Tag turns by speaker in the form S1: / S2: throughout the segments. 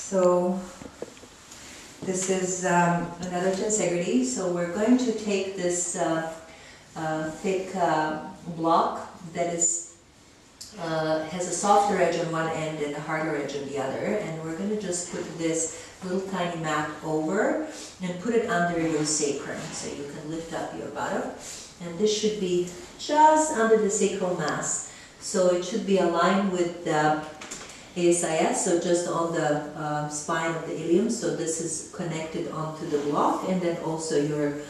S1: So this is another Tensegrity. So we're going to take this thick block that is has a softer edge on one end and a harder edge on the other, and we're going to just put this little tiny mat over and put it under your sacrum so you can lift up your bottom. And this should be just under the sacral mass, so it should be aligned with the ASIS, so just on the spine of the ilium. So this is connected onto the block, and then also your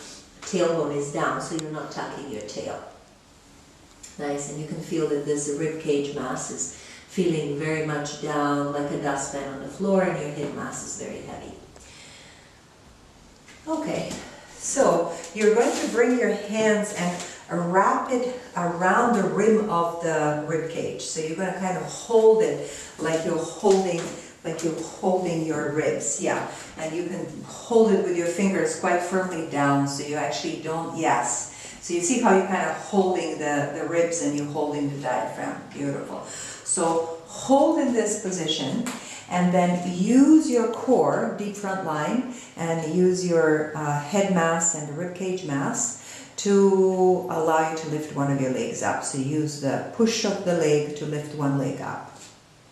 S1: tailbone is down, so you're not tucking your tail. Nice, and you can feel that this rib cage mass is feeling very much down, like a dustpan on the floor, and your hip mass is very heavy. Okay, so you're going to bring your hands and wrap it around the rim of the rib cage. So you're going to kind of hold it like you're holding your ribs, yeah. And you can hold it with your fingers quite firmly down, so you actually don't, yes. So you see how you're kind of holding the ribs and you're holding the diaphragm. Beautiful. So hold in this position, and then use your core, deep front line, and use your head mass and the rib cage mass to allow you to lift one of your legs up. So use the push of the leg to lift one leg up.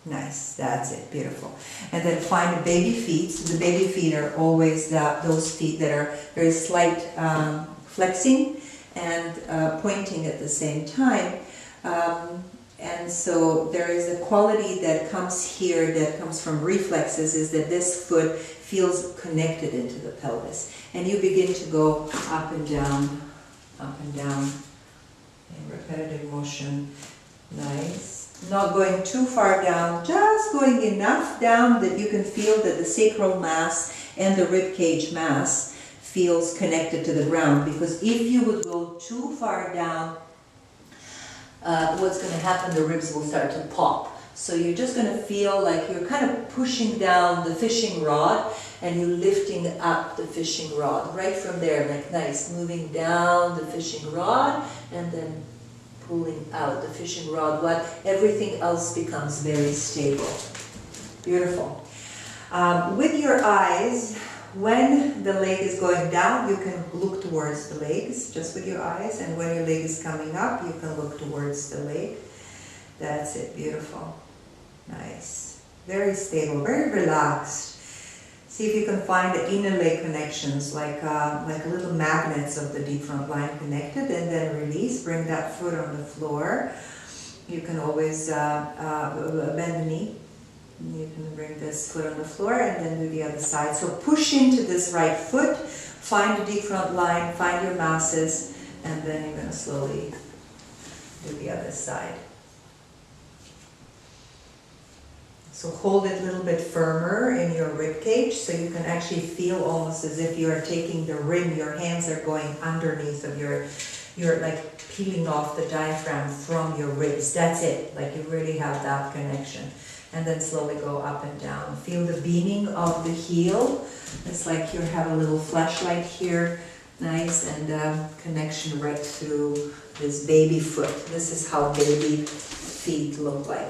S1: Nice, that's it, beautiful. And then find the baby feet. So the baby feet are always those feet that are very slight flexing and pointing at the same time. And so there is a quality that comes here, that comes from reflexes, is that this foot feels connected into the pelvis. And you begin to go up and down in repetitive motion. Nice. Not going too far down, just going enough down that you can feel that the sacral mass and the rib cage mass feels connected to the ground. Because if you would go too far down, what's going to happen, the ribs will start to pop. So you're just going to feel like you're kind of pushing down the fishing rod, and you're lifting up the fishing rod right from there, like nice, moving down the fishing rod and then pulling out the fishing rod, while everything else becomes very stable. Beautiful. With your eyes, when the leg is going down, you can look towards the legs, just with your eyes, and when your leg is coming up, you can look towards the leg. That's it, beautiful. Nice. Very stable, very relaxed. See if you can find the inner leg connections, like little magnets of the deep front line connected, and then release. Bring that foot on the floor. You can always bend the knee. You can bring this foot on the floor and then do the other side. So push into this right foot, find the deep front line, find your masses, and then you're going to slowly do the other side. So hold it a little bit firmer in your rib cage, so you can actually feel almost as if you are taking the rim, your hands are going underneath of you're like peeling off the diaphragm from your ribs. That's it, like you really have that connection. And then slowly go up and down. Feel the beaming of the heel. It's like you have a little flashlight here. Nice, and connection right through this baby foot. This is how baby feet look like.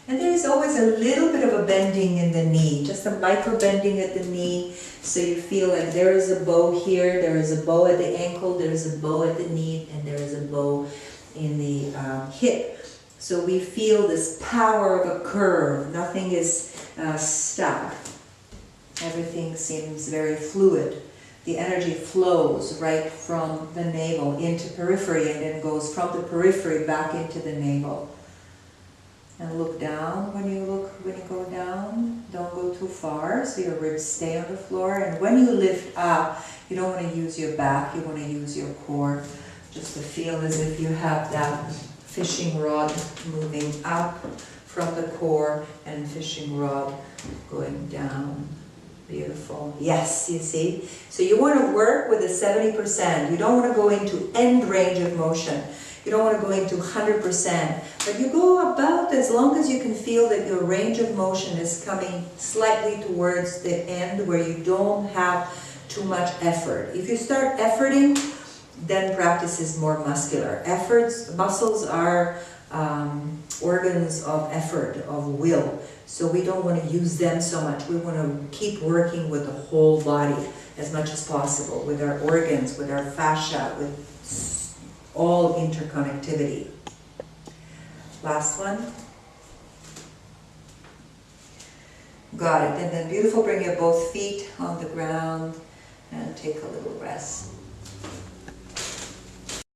S1: And there is always a little bit of a bending in the knee, just a micro bending at the knee, so you feel like there is a bow here, there is a bow at the ankle, there is a bow at the knee, and there is a bow in the hip. So we feel this power of a curve. Nothing is stuck. Everything seems very fluid. The energy flows right from the navel into periphery, and then goes from the periphery back into the navel. And look down when you go down. Don't go too far, so your ribs stay on the floor. And when you lift up, you don't want to use your back, you want to use your core, just to feel as if you have that fishing rod moving up from the core and fishing rod going down. Beautiful. Yes, you see? So you want to work with the 70%. You don't want to go into end range of motion. You don't want to go into 100%, but you go about as long as you can feel that your range of motion is coming slightly towards the end where you don't have too much effort. If you start efforting, then practice is more muscular. Muscles are organs of effort, of will. So we don't want to use them so much. We want to keep working with the whole body as much as possible, with our organs, with our fascia, with all interconnectivity. Last one. Got it. And then beautiful, bring your both feet on the ground and take a little rest.